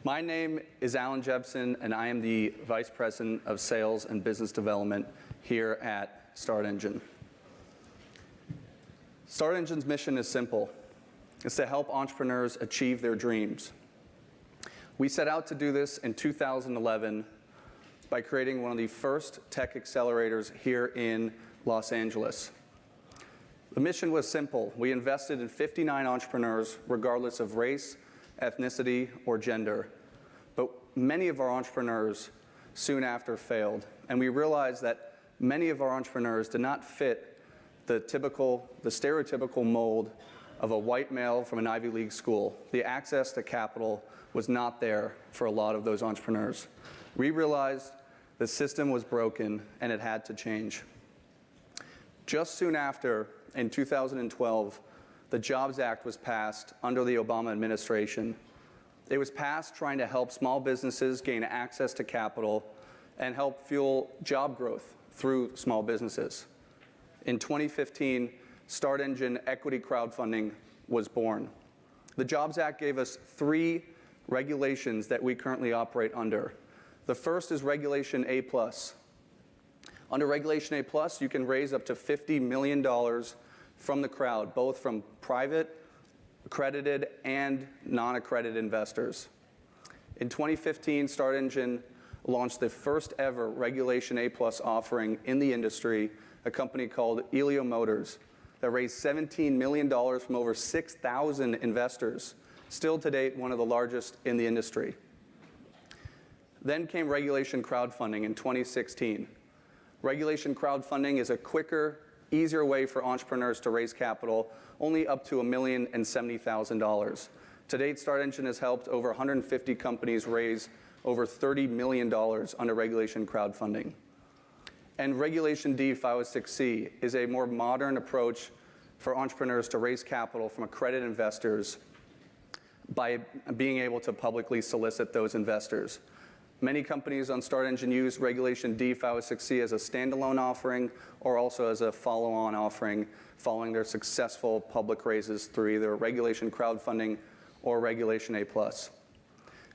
My name is Alan Jepson, and I am the Vice President of Sales and Business Development here at StartEngine. StartEngine's mission is simple. It's to help entrepreneurs achieve their dreams. We set out to do this in 2011 by creating one of the first tech accelerators here in Los Angeles. The mission was simple. We invested in 59 entrepreneurs, regardless of race, ethnicity, or gender. But many of our entrepreneurs soon after failed, and we realized that many of our entrepreneurs did not fit the stereotypical mold of a white male from an Ivy League school. The access to capital was not there for a lot of those entrepreneurs. We realized the system was broken and it had to change. Just soon after, in 2012, the Jobs Act was passed under the Obama administration. It was passed trying to help small businesses gain access to capital and help fuel job growth through small businesses. In 2015, StartEngine Equity Crowdfunding was born. The Jobs Act gave us 3 regulations that we currently operate under. The first is Regulation A+. Under Regulation A+, you can raise up to $50 million from the crowd, both from private, accredited, and non-accredited investors. In 2015, StartEngine launched the first ever Regulation A+ offering in the industry, a company called Elio Motors, that raised $17 million from over 6,000 investors, still to date one of the largest in the industry. Then came Regulation Crowdfunding in 2016. Regulation Crowdfunding is a quicker, easier way for entrepreneurs to raise capital, only up to $1,070,000. To date, StartEngine has helped over 150 companies raise over $30 million under Regulation Crowdfunding. And Regulation D 506C is a more modern approach for entrepreneurs to raise capital from accredited investors by being able to publicly solicit those investors. Many companies on StartEngine use Regulation D 506C as a standalone offering or also as a follow-on offering following their successful public raises through either Regulation Crowdfunding or Regulation A+.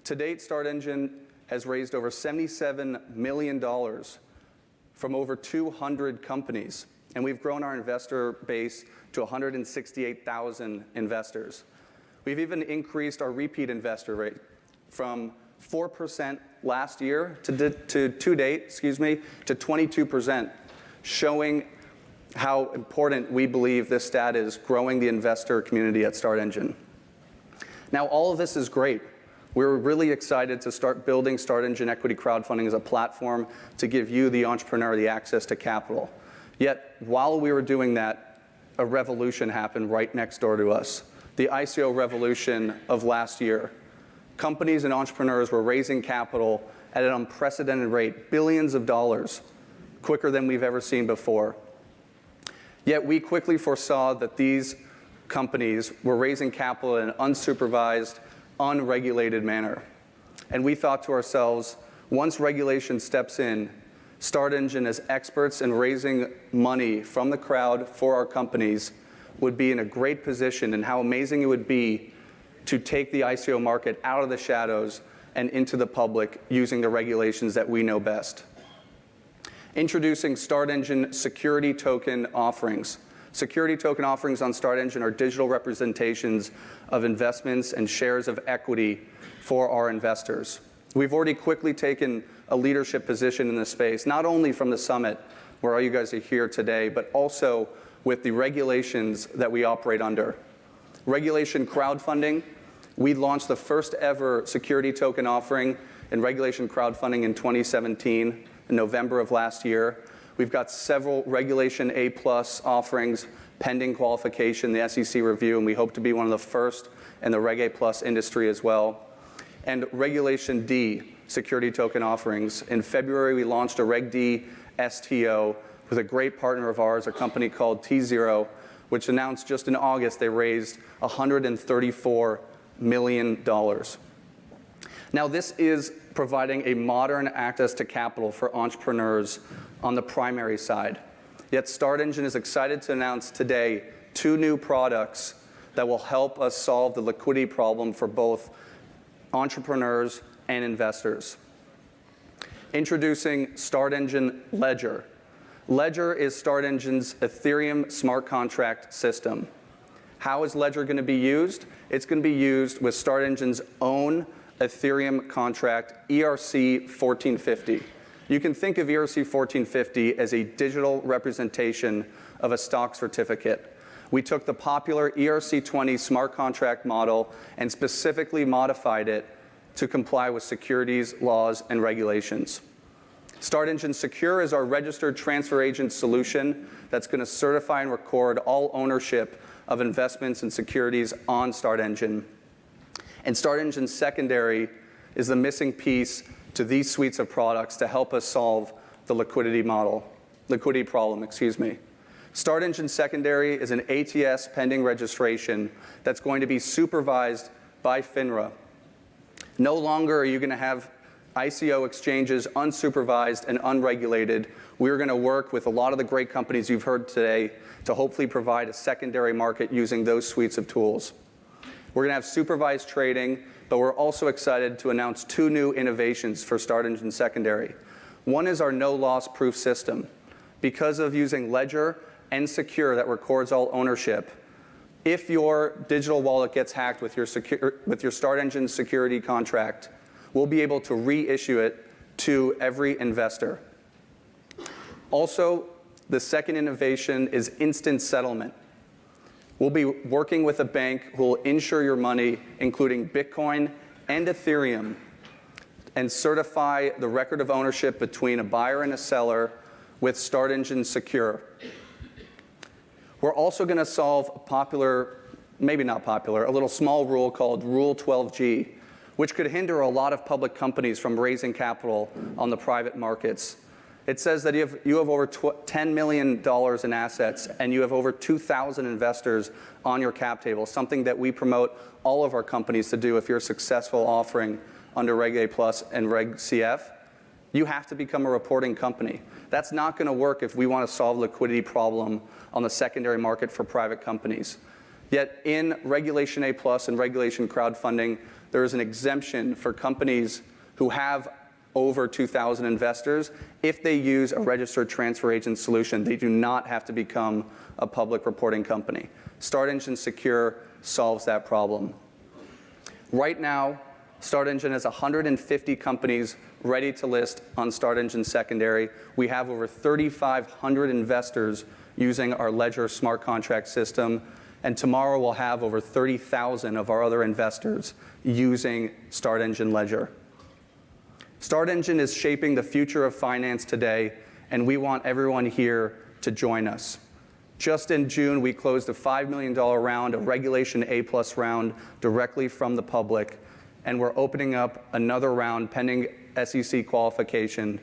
To date, StartEngine has raised over $77 million from over 200 companies, and we've grown our investor base to 168,000 investors. We've even increased our repeat investor rate from 4% last year to date, to 22%, showing how important we believe this stat is growing the investor community at StartEngine. Now, all of this is great. We're really excited to start building StartEngine Equity Crowdfunding as a platform to give you, the entrepreneur, the access to capital. Yet, while we were doing that, a revolution happened right next door to us, the ICO revolution of last year. Companies and entrepreneurs were raising capital at an unprecedented rate, billions of dollars, quicker than we've ever seen before. Yet we quickly foresaw that these companies were raising capital in an unsupervised, unregulated manner. And we thought to ourselves, once regulation steps in, StartEngine, as experts in raising money from the crowd for our companies, would be in a great position, and how amazing it would be to take the ICO market out of the shadows and into the public using the regulations that we know best. Introducing StartEngine security token offerings. Security token offerings on StartEngine are digital representations of investments and shares of equity for our investors. We've already quickly taken a leadership position in this space, not only from the summit, where all you guys are here today, but also with the regulations that we operate under. Regulation Crowdfunding, we launched the first ever security token offering in Regulation Crowdfunding in 2017, in November of last year. We've got several Regulation A+ offerings pending qualification, the SEC review, and we hope to be one of the first in the Reg A+ industry as well. And Regulation D, security token offerings. In February, we launched a Reg D STO with a great partner of ours, a company called T0, which announced just in August they raised $134 million. Now, this is providing a modern access to capital for entrepreneurs on the primary side. Yet StartEngine is excited to announce today 2 new products that will help us solve the liquidity problem for both entrepreneurs, and investors. Introducing StartEngine Ledger. Ledger is StartEngine's Ethereum smart contract system. How is Ledger going to be used? It's going to be used with StartEngine's own Ethereum contract, ERC 1450. You can think of ERC 1450 as a digital representation of a stock certificate. We took the popular ERC 20 smart contract model and specifically modified it to comply with securities laws and regulations. StartEngine Secure is our registered transfer agent solution that's going to certify and record all ownership of investments and securities on StartEngine. And StartEngine Secondary is the missing piece to these suites of products to help us solve the liquidity problem. StartEngine Secondary is an ATS pending registration that's going to be supervised by FINRA. No longer are you going to have ICO exchanges unsupervised and unregulated. We're going to work with a lot of the great companies you've heard today to hopefully provide a secondary market using those suites of tools. We're going to have supervised trading, but we're also excited to announce 2 new innovations for StartEngine Secondary. One is our no-loss proof system. Because of using Ledger and Secure that records all ownership, if your digital wallet gets hacked with your StartEngine security contract, we'll be able to reissue it to every investor. Also, the second innovation is instant settlement. We'll be working with a bank who will insure your money, including Bitcoin and Ethereum, and certify the record of ownership between a buyer and a seller with StartEngine Secure. We're also going to solve a popular, maybe not popular, a little small rule called Rule 12G, which could hinder a lot of public companies from raising capital on the private markets. It says that if you have over $10 million in assets and you have over 2,000 investors on your cap table, something that we promote all of our companies to do if you're a successful offering under Reg A Plus and Reg CF, you have to become a reporting company. That's not going to work if we want to solve liquidity problem on the secondary market for private companies. Yet in Regulation A Plus and Regulation Crowdfunding, there is an exemption for companies who have over 2,000 investors. If they use a registered transfer agent solution, they do not have to become a public reporting company. StartEngine Secure solves that problem. Right now, StartEngine has 150 companies ready to list on StartEngine Secondary. We have over 3,500 investors using our Ledger smart contract system, and tomorrow we'll have over 30,000 of our other investors using StartEngine Ledger. StartEngine is shaping the future of finance today, and we want everyone here to join us. Just in June, we closed a $5 million round, a Regulation A Plus round, directly from the public, and we're opening up another round pending SEC qualification.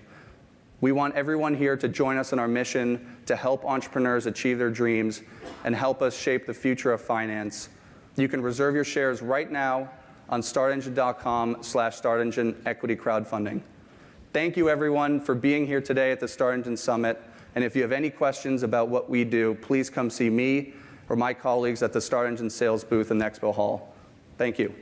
We want everyone here to join us in our mission to help entrepreneurs achieve their dreams and help us shape the future of finance. You can reserve your shares right now on startengine.com/StartEngine Equity Crowdfunding. Thank you, everyone, for being here today at the StartEngine Summit. And if you have any questions about what we do, please come see me or my colleagues at the StartEngine sales booth in the Expo Hall. Thank you.